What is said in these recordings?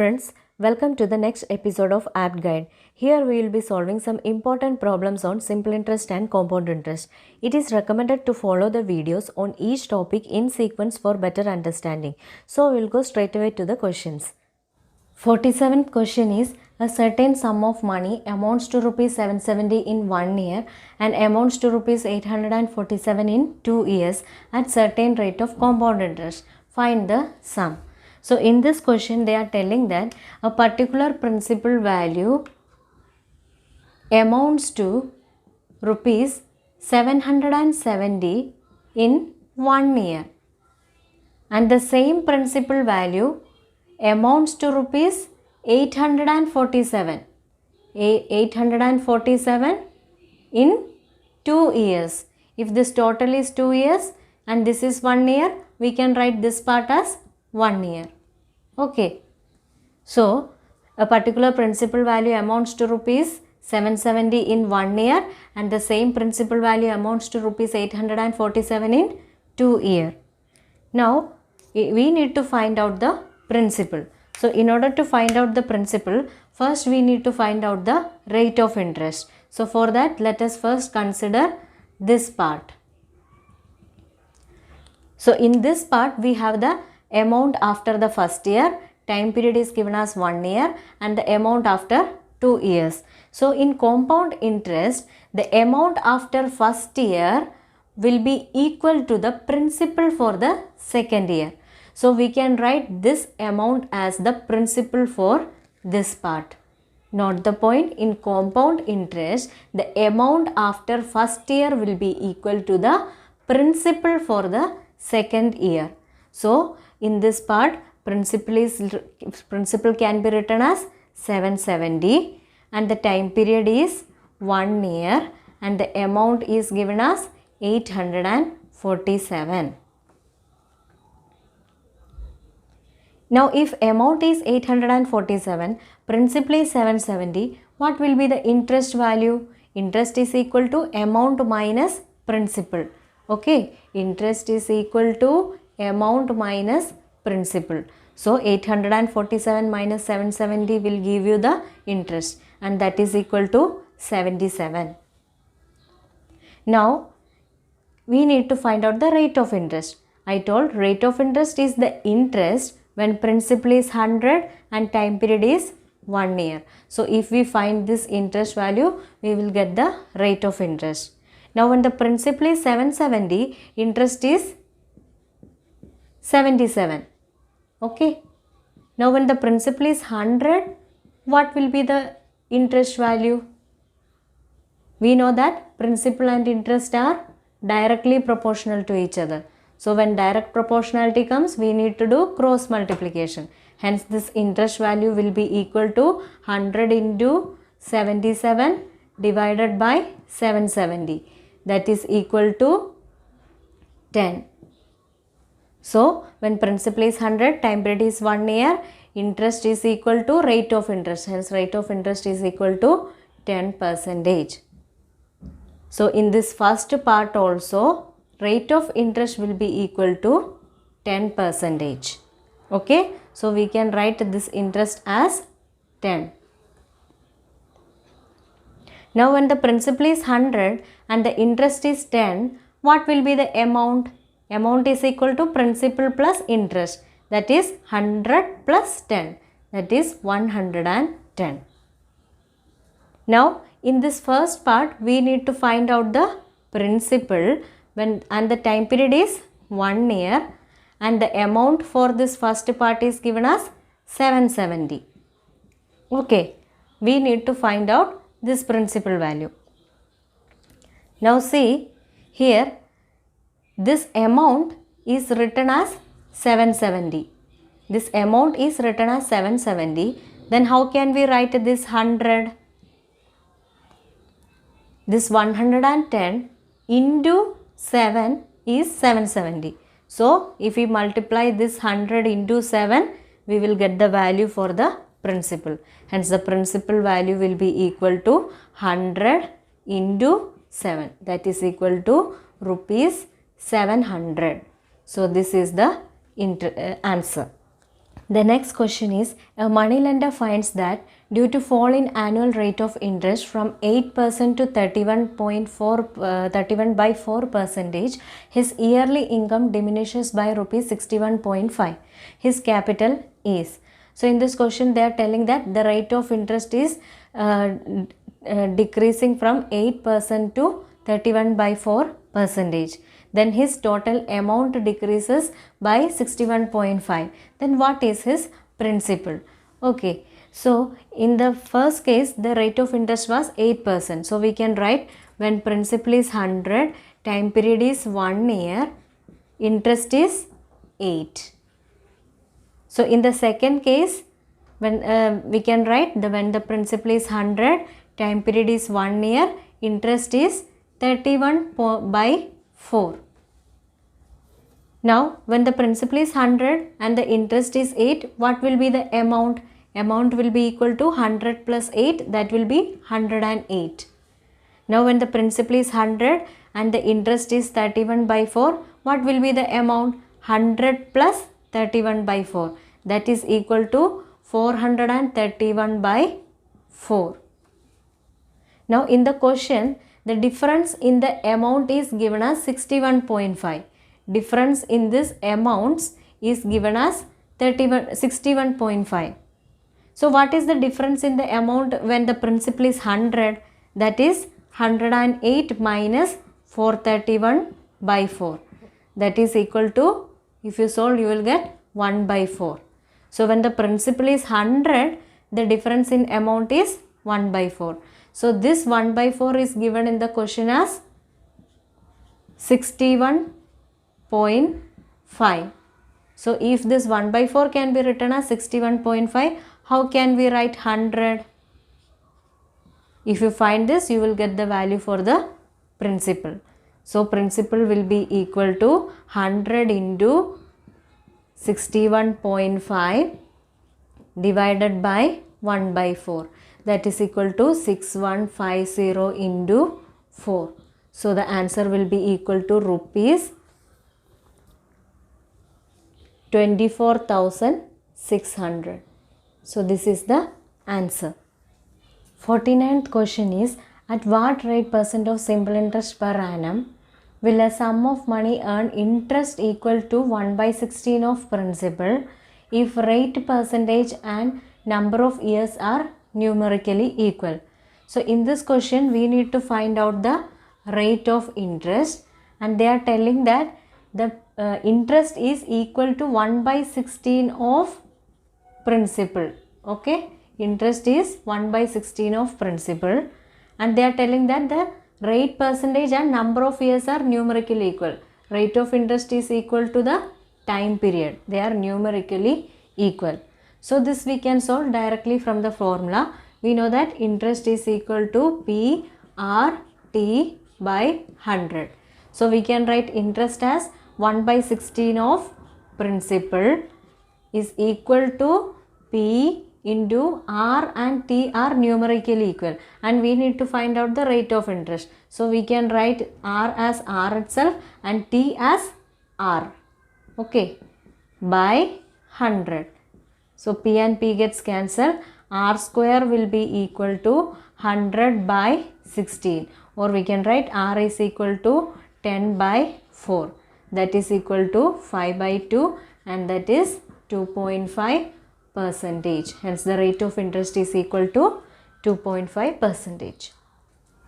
friends, welcome to the next episode of Apt Guide. Here we will be solving some important problems on simple interest and compound interest. It is recommended to follow the videos on each topic in sequence for better understanding. So we will go straight away to the questions. 47th question is, a certain sum of money amounts to rupees 770 in 1 year and amounts to rupees 847 in 2 years at certain rate of compound interest. Find the sum. So in this question they are telling that a particular principal value amounts to rupees 770 in 1 year and the same principal value amounts to rupees 847 in 2 years. If this total is 2 years and this is 1 year, we can write this part as 1 year. Okay. So, a particular principal value amounts to rupees 770 in 1 year and the same principal value amounts to rupees 847 in 2 year. Now, we need to find out the principal. So, in order to find out the principal, first we need to find out the rate of interest. So, for that, let us first consider this part. So, in this part, we have the amount after the first year, time period is given as 1 year and the amount after 2 years. So, in compound interest, the amount after first year will be equal to the principal for the second year. So, we can write this amount as the principal for this part. Note the point, in compound interest, the amount after first year will be equal to the principal for the second year. So, in this part, principal can be written as 770 and the time period is 1 year and the amount is given as 847. Now, if amount is 847, principal is 770, what will be the interest value? Interest is equal to amount minus principal. Okay, interest is equal to amount minus principal. So, 847 minus 770 will give you the interest and that is equal to 77. Now, we need to find out the rate of interest. I told rate of interest is the interest when principal is 100 and time period is 1 year. So, if we find this interest value, we will get the rate of interest. Now, when the principal is 770, interest is 77. Okay. Now, when the principal is 100, what will be the interest value? We know that principal and interest are directly proportional to each other. So, when direct proportionality comes, we need to do cross multiplication. Hence, this interest value will be equal to 100 into 77 divided by 770. That is equal to 10. So, when principal is 100, time period is 1 year, interest is equal to rate of interest. Hence, rate of interest is equal to 10%. So, in this first part also, rate of interest will be equal to 10%. Okay. So, we can write this interest as 10. Now, when the principal is 100 and the interest is 10, what will be the amount? Amount is equal to principal plus interest, that is 100 plus 10, that is 110. Now, in this first part, we need to find out the principal and the time period is 1 year and the amount for this first part is given as 770. Okay, we need to find out this principal value. Now, see here, this amount is written as 770. This amount is written as 770. Then how can we write this 100? This 110 into 7 is 770. So, if we multiply this 100 into 7, we will get the value for the principal. Hence, the principal value will be equal to 100 into 7. That is equal to rupees 700. So, this is the answer. The next question is, a moneylender finds that due to fall in annual rate of interest from 8% to 31 by 4 percentage, his yearly income diminishes by rupees 61.5. His capital is. So in this question they are telling that the rate of interest is decreasing from 8% to 31 by 4 percentage. Then his total amount decreases by 61.5. Then what is his principal? Okay, so in the first case the rate of interest was 8%. So we can write when principal is 100, time period is 1 year, interest is 8. So in the second case, when we can write when the principal is 100, time period is 1 year, interest is 31 by 4. Now when the principal is 100 and the interest is 8, what will be the amount? Amount will be equal to 100 plus 8, that will be 108. Now when the principal is 100 and the interest is 31 by 4, what will be the amount? 100 plus 31 by 4, that is equal to 431 by 4. Now in the question, the difference in the amount is given as 61.5. Difference in this amounts is given as 61.5. So what is the difference in the amount when the principal is 100? That is 108 minus 431 by 4. That is equal to, if you solve you will get 1 by 4. So when the principal is 100, the difference in amount is 1 by 4. So this 1 by 4 is given in the question as 61.5. So if this 1 by 4 can be written as 61.5, how can we write 100? If you find this, you will get the value for the principal. So principal will be equal to 100 into 61.5 divided by 1 by 4. That is equal to 6150 into 4. So the answer will be equal to rupees 24,600. So this is the answer. 49th question is, at what rate percent of simple interest per annum will a sum of money earn interest equal to 1 by 16 of principal if rate, percentage and number of years are numerically equal? So in this question we need to find out the rate of interest, and they are telling that the interest is equal to 1 by 16 of principal. Okay, interest is 1 by 16 of principal, and they are telling that the rate, percentage and number of years are numerically equal. Rate of interest is equal to the time period. They are numerically equal. So this we can solve directly from the formula. We know that interest is equal to PRT by 100. So we can write interest as 1 by 16 of principal is equal to P into R, and T are numerically equal, and we need to find out the rate of interest. So we can write R as R itself and T as R. Okay, by 100. So P and P gets cancelled. R square will be equal to 100 by 16, or we can write R is equal to 10 by 4. That is equal to 5 by 2, and that is 2.5 percentage. Hence the rate of interest is equal to 2.5 percentage.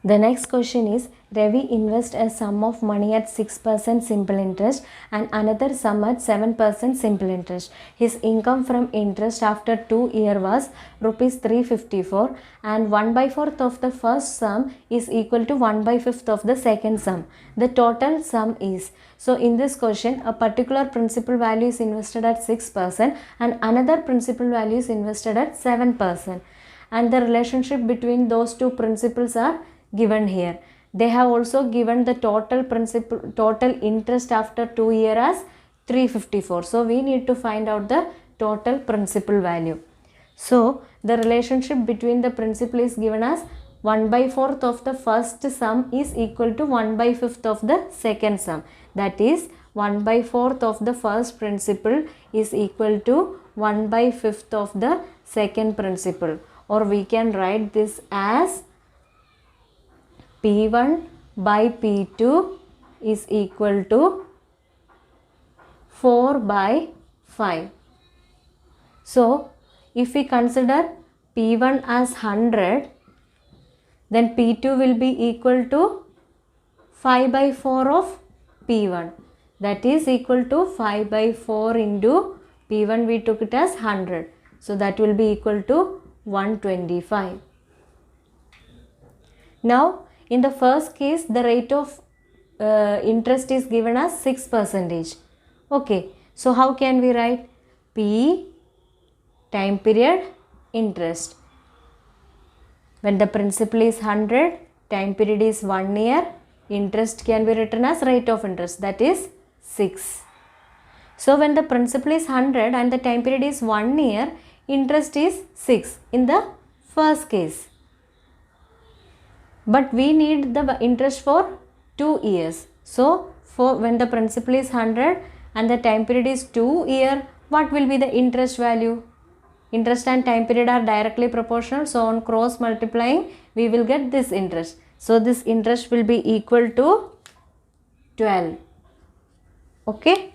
The next question is, Ravi invests a sum of money at 6% simple interest and another sum at 7% simple interest. His income from interest after 2 years was rupees 354, and 1 by 4th of the first sum is equal to 1 by 5th of the second sum. The total sum is. So in this question, a particular principal value is invested at 6% and another principal value is invested at 7%. And the relationship between those two principles are given here. They have also given the total interest after 2 years as 354. So we need to find out the total principal value. So the relationship between the principal is given as 1 by 4th of the first sum is equal to 1 by 5th of the second sum. That is 1 by 4th of the first principal is equal to 1 by 5th of the second principal, or we can write this as P1 by P2 is equal to 4 by 5. So, if we consider P1 as 100, then P2 will be equal to 5 by 4 of P1. That is equal to 5 by 4 into P1 we took it as 100. So, that will be equal to 125. Now, in the first case, the rate of interest is given as 6%. Okay, so how can we write? P time period interest. When the principal is 100, time period is 1 year, interest can be written as rate of interest, that is 6. So, when the principal is 100 and the time period is 1 year, interest is 6 in the first case. But we need the interest for 2 years. So, for when the principal is 100 and the time period is 2 years, what will be the interest value? Interest and time period are directly proportional. So, on cross multiplying, we will get this interest. So, this interest will be equal to 12. Okay.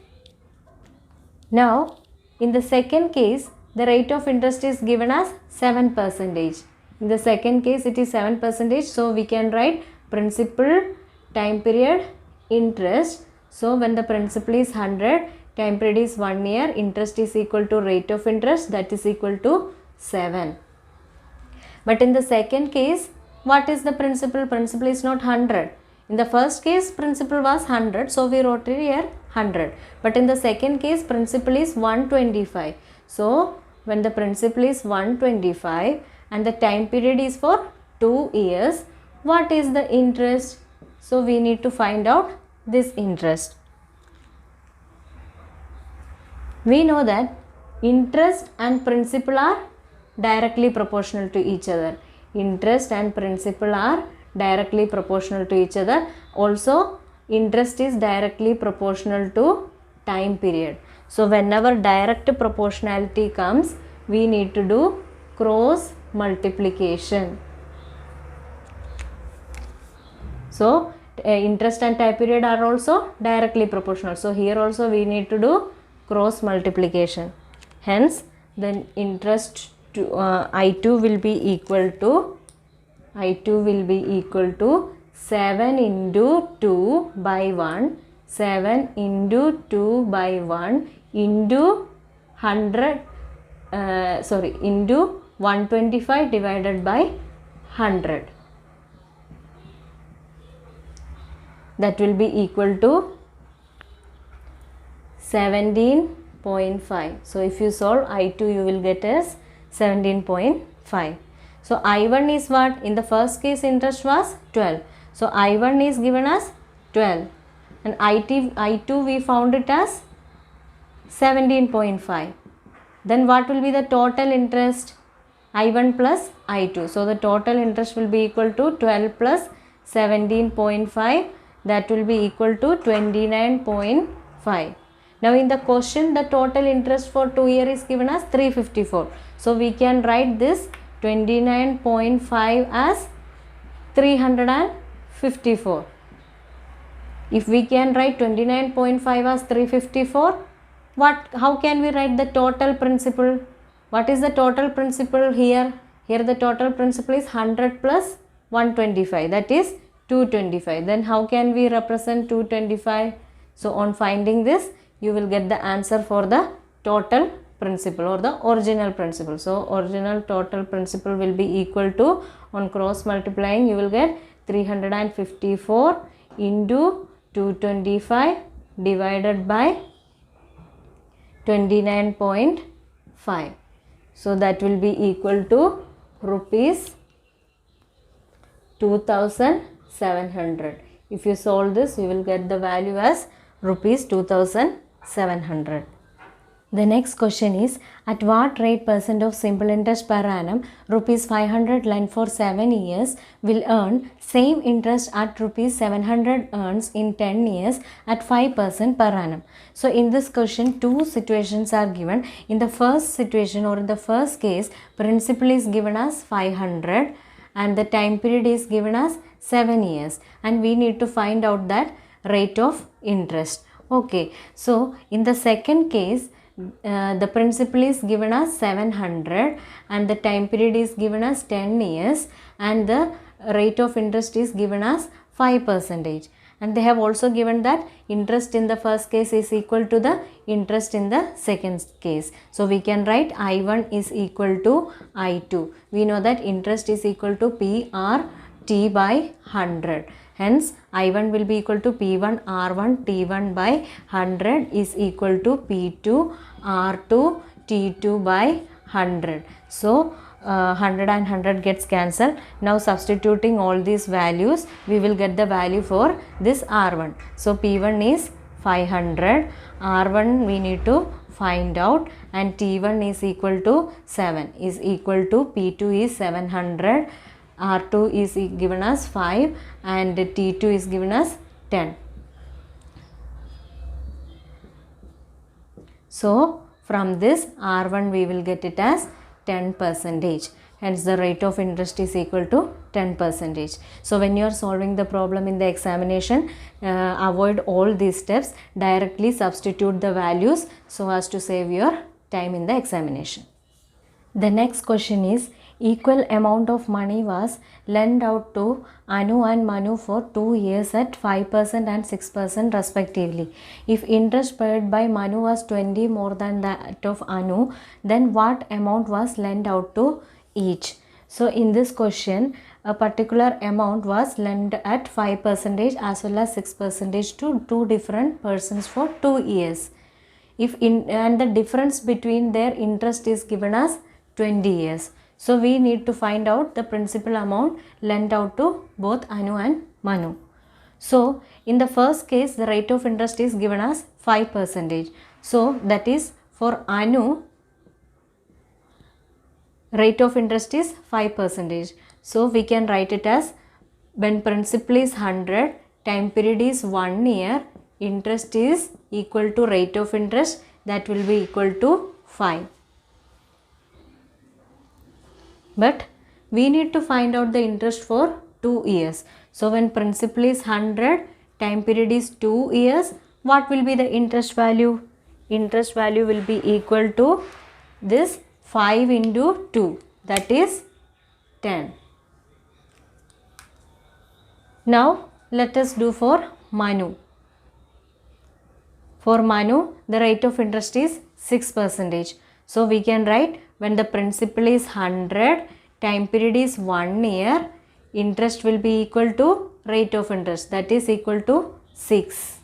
Now, in the second case, the rate of interest is given as 7%. In the second case, it is 7%. So, we can write principal, time period, interest. So, when the principal is 100, time period is 1 year, interest is equal to rate of interest, that is equal to 7. But in the second case, what is the principal? Principal is not 100. In the first case, principal was 100, so we wrote it here 100. But in the second case, principal is 125. So, when the principal is 125 and the time period is for 2 years, what is the interest? So, we need to find out this interest. We know that interest and principal are directly proportional to each other. Interest and principal are directly proportional to each other. Also, interest is directly proportional to time period. So, whenever direct proportionality comes, we need to do cross multiplication. So, interest and time period are also directly proportional. So, here also we need to do cross multiplication. Hence, then interest to I2 will be equal to 7 into 2 by 1, 7 into 2 by 1 into into 125 divided by 100. That will be equal to 17.5. So, if you solve I2, you will get as 17.5. So, I1 is what? In the first case, interest was 12. So, I1 is given as 12 and I2 we found it as 17.5. Then what will be the total interest? I1 plus I2. So, the total interest will be equal to 12 plus 17.5. That will be equal to 29.5. Now, in the question, the total interest for 2 years is given as 354. So, we can write this 29.5 as 354. If we can write 29.5 as 354, how can we write the total principal? What is the total principal here? Here the total principal is 100 plus 125, that is 225. Then how can we represent 225? So, on finding this, you will get the answer for the total principal or the original principal. So, original total principal will be equal to, on cross multiplying, you will get 354 into 225 divided by 29.5. So, that will be equal to rupees 2700. If you solve this, you will get the value as rupees 2700. The next question is, at what rate percent of simple interest per annum rupees 500 lent for 7 years will earn same interest at rupees 700 earns in 10 years at 5% per annum? So in this question, two situations are given. In the first situation or in the first case, principal is given as 500 and the time period is given as 7 years, and we need to find out that rate of interest. Okay, so in the second case, the principal is given as 700 and the time period is given as 10 years and the rate of interest is given as 5%, and they have also given that interest in the first case is equal to the interest in the second case. So we can write I1 is equal to I2. We know that interest is equal to PRT by 100. Hence, I1 will be equal to P1 R1 T1 by 100 is equal to P2 R2 T2 by 100. So, 100 and 100 gets cancelled. Now, substituting all these values, we will get the value for this R1. So, P1 is 500, R1 we need to find out, and T1 is equal to 7 is equal to P2 is 700. R2 is given as 5 and T2 is given as 10. So, from this R1 we will get it as 10%. Hence, the rate of interest is equal to 10%. So, when you are solving the problem in the examination, avoid all these steps. Directly substitute the values so as to save your time in the examination. The next question is, equal amount of money was lent out to Anu and Manu for 2 years at 5% and 6% respectively. If interest paid by Manu was 20 more than that of Anu, then what amount was lent out to each? So in this question, a particular amount was lent at 5% as well as 6% to two different persons for 2 years. And the difference between their interest is given as 20 years. So we need to find out the principal amount lent out to both Anu and Manu. So in the first case, the rate of interest is given as 5%. So that is for Anu, rate of interest is 5%. So we can write it as, when principal is 100, time period is 1 year, interest is equal to rate of interest, that will be equal to 5. But we need to find out the interest for 2 years. So when principal is 100, time period is 2 years, what will be the interest value? Interest value will be equal to this 5 into 2, that is 10. Now let us do for Manu. For Manu, the rate of interest is 6%. So we can write, when the principal is 100, time period is 1 year, interest will be equal to rate of interest, that is equal to 6.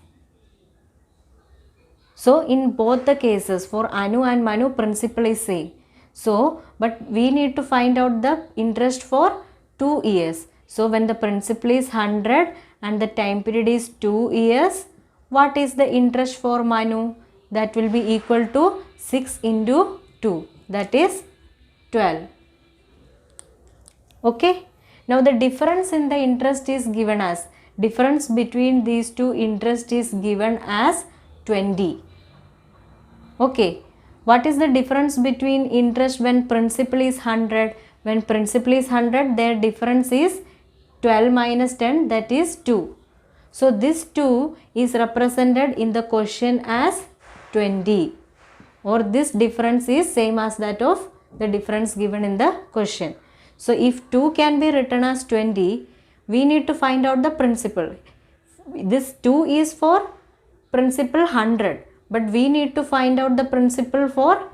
So in both the cases, for Anu and Manu, principal is same. So, but we need to find out the interest for 2 years. So when the principal is 100 and the time period is 2 years, what is the interest for Manu? That will be equal to 6 into 2, that is 12. Okay. Now the difference in the interest is given as, difference between these two interest is given as 20. Okay. What is the difference between interest when principal is 100? When principal is 100, their difference is 12 minus 10, that is 2. So this 2 is represented in the question as 20, or this difference is same as that of the difference given in the question. So if 2 can be written as 20, we need to find out the principal. This 2 is for principal 100, but we need to find out the principal for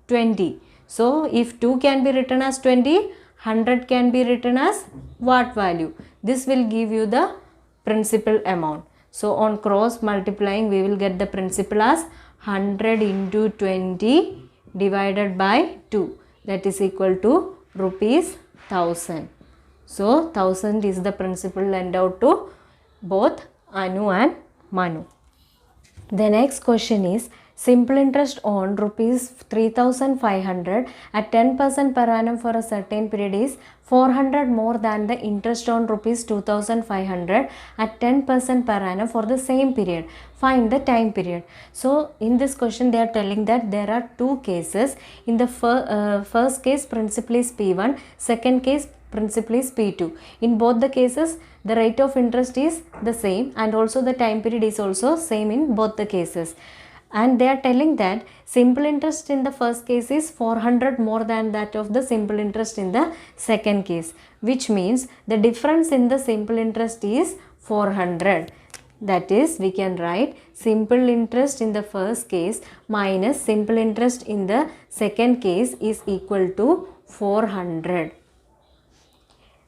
20. So if 2 can be written as 20, 100 can be written as what value? This will give you the principal amount. So on cross multiplying, we will get the principal as 100 into 20 divided by 2, that is equal to rupees 1000. So 1000 is the principal lent out to both Anu and Manu. The next question is, simple interest on rupees 3,500 at 10% per annum for a certain period is 400 more than the interest on rupees 2,500 at 10% per annum for the same period. Find the time period. So in this question they are telling that there are two cases. In the first case principal is P1, second case principal is P2. In both the cases the rate of interest is the same and also the time period is also same in both the cases. And they are telling that simple interest in the first case is 400 more than that of the simple interest in the second case, which means the difference in the simple interest is 400. That is, we can write simple interest in the first case minus simple interest in the second case is equal to 400.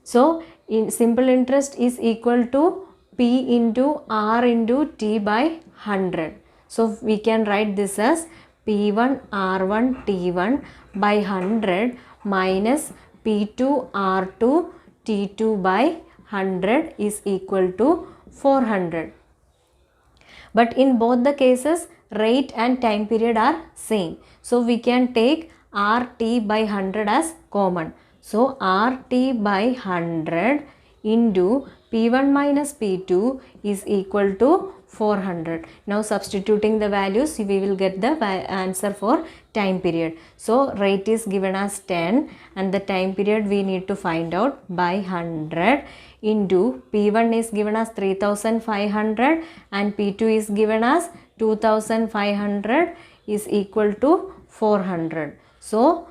So, in simple interest is equal to P into R into T by 100. So, we can write this as P1 R1 T1 by 100 minus P2 R2 T2 by 100 is equal to 400. But in both the cases, rate and time period are same. So, we can take RT by 100 as common. So, RT by 100 into P1 minus P2 is equal to 400. Now, substituting the values, we will get the answer for time period. So, rate is given as 10 and the time period we need to find out by 100 into P1 is given as 3,500 and P2 is given as 2,500 is equal to 400. So,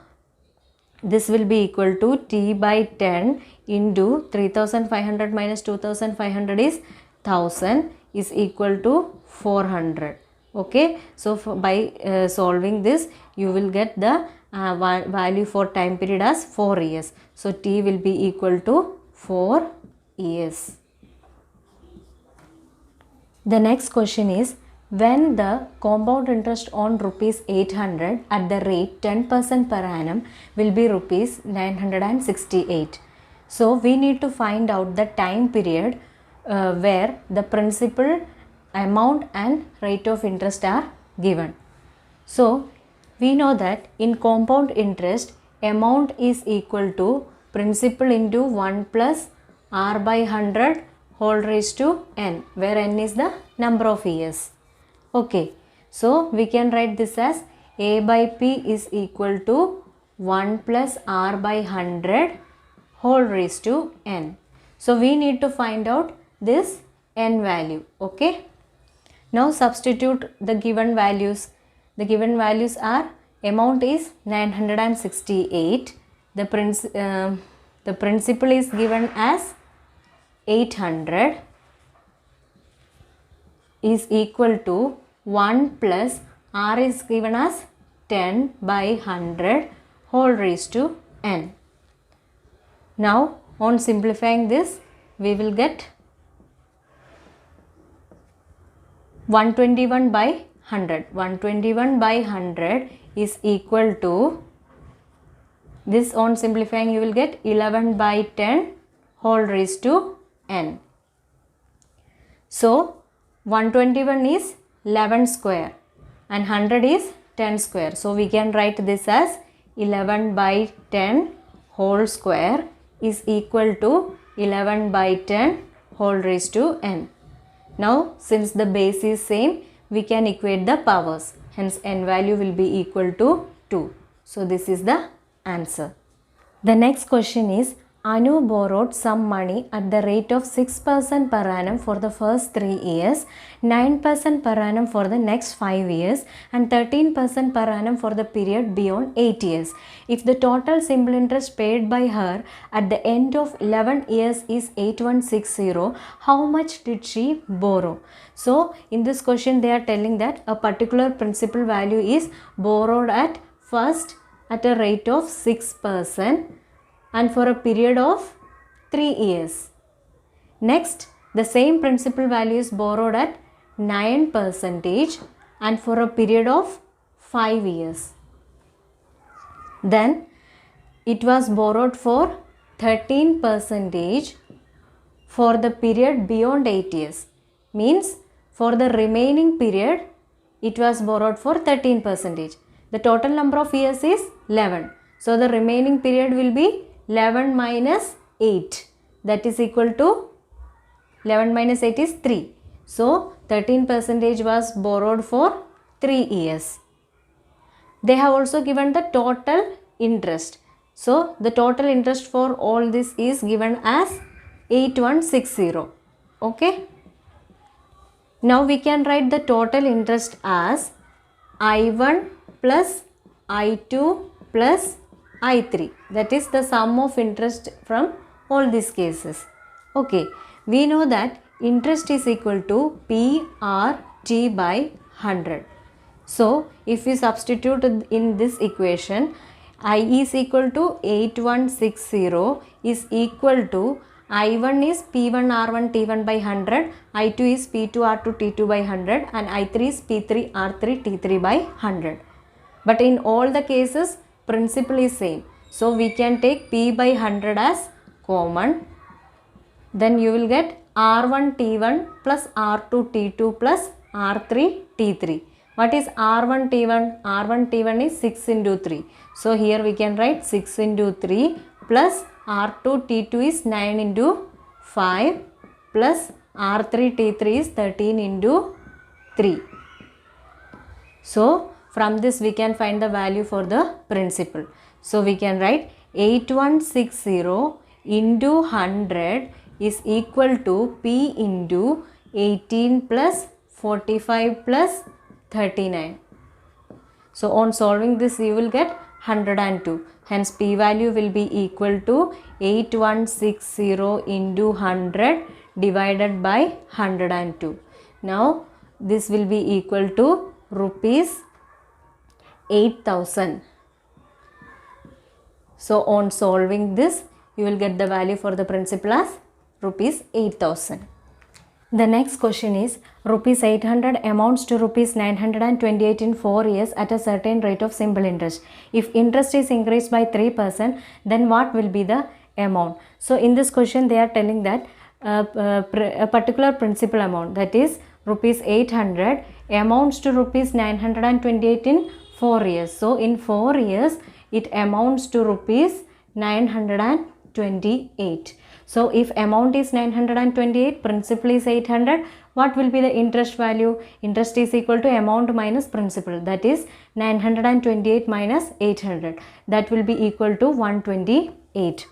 this will be equal to T by 10 into 3,500 minus 2,500 is 1000 is equal to 400. Okay. So, by solving this, you will get the value for time period as 4 years. So, T will be equal to 4 years. The next question is, when the compound interest on rupees 800 at the rate 10% per annum will be rupees 968. So, we need to find out the time period where the principal, amount and rate of interest are given. So, we know that in compound interest, amount is equal to principal into 1 plus R by 100 whole raised to n, where n is the number of years. Okay, so we can write this as A by P is equal to 1 plus R by 100 whole raised to n. So, we need to find out this n value. Okay. Now, substitute the given values. The given values are amount is 968. The principal is given as 800 is equal to 1 plus R is given as 10 by 100 whole raised to n. Now, on simplifying this, we will get 121 by 100. 121 by 100 is equal to, this on simplifying you will get 11 by 10 whole raised to n. So, 121 is 11 square and 100 is 10 square. So, we can write this as 11 by 10 whole square is equal to 11 by 10 whole raised to n. Now, since the base is same, we can equate the powers. Hence, n value will be equal to 2. So, this is the answer. The next question is, Anu borrowed some money at the rate of 6% per annum for the first 3 years, 9% per annum for the next 5 years and 13% per annum for the period beyond 8 years. If the total simple interest paid by her at the end of 11 years is 8160, how much did she borrow? So, in this question they are telling that a particular principal value is borrowed at first at a rate of 6% and for a period of 3 years. Next, the same principal value is borrowed at 9% and for a period of 5 years. Then, it was borrowed for 13% for the period beyond 8 years. Means, for the remaining period, it was borrowed for 13%. The total number of years is 11. So the remaining period will be 11 minus 8. That is equal to 11 minus 8 is 3. So 13% was borrowed for 3 years. They have also given the total interest. So the total interest for all this is given as 8160. Okay. Now we can write the total interest as I1 plus I2 plus I3. That is the sum of interest from all these cases. Okay. We know that interest is equal to PRT by 100. So if we substitute in this equation, I is equal to 8160 is equal to I1 is P1 R1 T1 by 100, I2 is P2 R2 T2 by 100 and I3 is P3 R3 T3 by 100. But in all the cases, principal is same. So we can take P by 100 as common. Then you will get R1 T1 plus R2 T2 plus R3 T3. What is R1 T1? R1 T1 is 6 into 3. So here we can write 6 into 3 plus R2 T2 is 9 into 5 plus R3 T3 is 13 into 3. So from this we can find the value for the principal. So we can write 8160 into 100 is equal to P into 18 plus 45 plus 39. So on solving this you will get 102. Hence P value will be equal to 8160 into 100 divided by 102. Now this will be equal to rupees 8000. So on solving this you will get the value for the principal as rupees 8000. The next question is rupees 800 amounts to rupees 928 in 4 years at a certain rate of simple interest. If interest is increased by 3%, then what will be the amount? So in this question they are telling that a particular principal amount, that is rupees 800 amounts to rupees 928 in 4 years. So in 4 years it amounts to rupees 928. So if amount is 928, principal is 800, what will be the interest value? Interest is equal to amount minus principal, that is 928 minus 800. That will be equal to 128.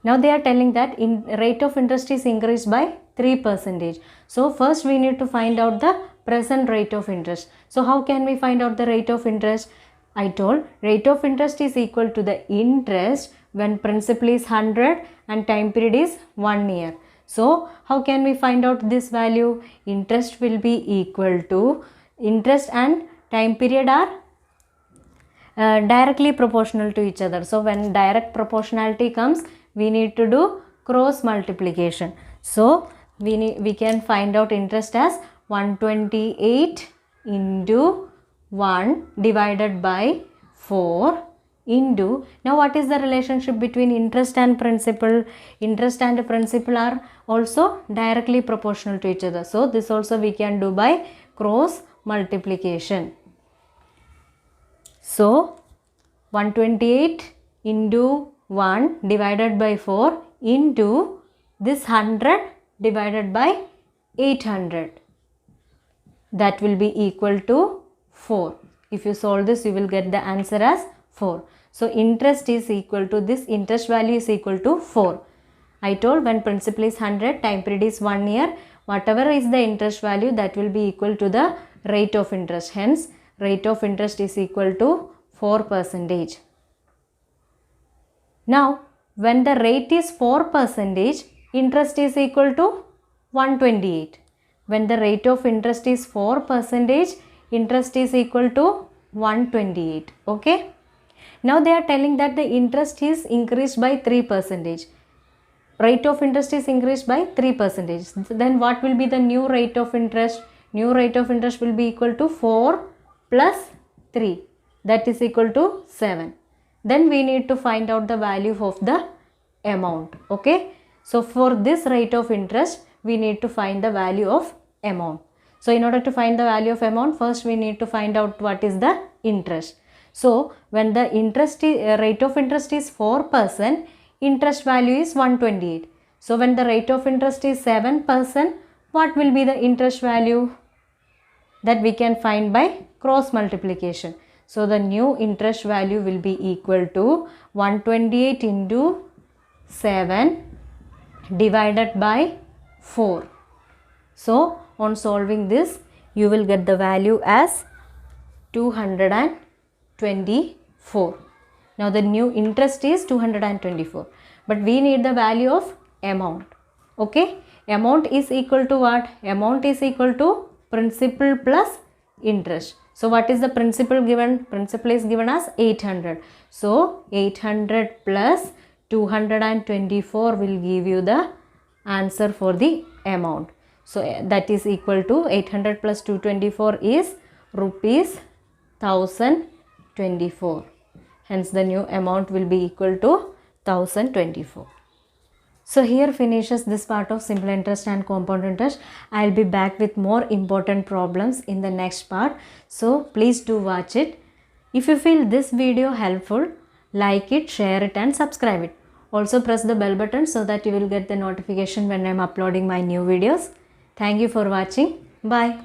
Now they are telling that rate of interest is increased by 3%. So first we need to find out the present rate of interest. So how can we find out the rate of interest? I told rate of interest is equal to the interest when principal is 100 and time period is 1 year. So how can we find out this value? Interest will be equal to, interest and time period are directly proportional to each other. So when direct proportionality comes, we need to do cross multiplication. So we can find out interest as 128 into 1 divided by 4 into, now what is the relationship between interest and principal? Interest and principal are also directly proportional to each other. So this also we can do by cross multiplication. So 128 into 1 divided by 4 into this 100 divided by 800. That will be equal to 4. If you solve this, you will get the answer as 4. So interest is equal to, this interest value is equal to 4. I told when principal is 100, time period is 1 year, whatever is the interest value, that will be equal to the rate of interest. Hence rate of interest is equal to 4%. Now when the rate is 4%, interest is equal to 128. When the rate of interest is 4%, interest is equal to 128. Okay. Now they are telling that the interest is increased by 3%. Rate of interest is increased by 3%. Then what will be the new rate of interest? New rate of interest will be equal to 4 plus 3. That is equal to 7. Then we need to find out the value of the amount. Okay. So for this rate of interest, we need to find the value of amount. So in order to find the value of amount, first we need to find out what is the interest. So when the rate of interest is 4%, interest value is 128. So when the rate of interest is 7%, what will be the interest value? That we can find by cross multiplication. So the new interest value will be equal to 128 into 7 divided by 4. So on solving this, you will get the value as 224. Now the new interest is 224, but we need the value of amount. Okay, amount is equal to what? Amount is equal to principal plus interest. So what is the principal given? Principal is given as 800. So 800 plus 224 will give you the answer for the amount. So that is equal to 800 plus 224 is rupees 1024. Hence the new amount will be equal to 1024. So here finishes this part of simple interest and compound interest. I will be back with more important problems in the next part. So please do watch it. If you feel this video helpful, like it, share it and subscribe it. Also press the bell button so that you will get the notification when I am uploading my new videos. Thank you for watching. Bye.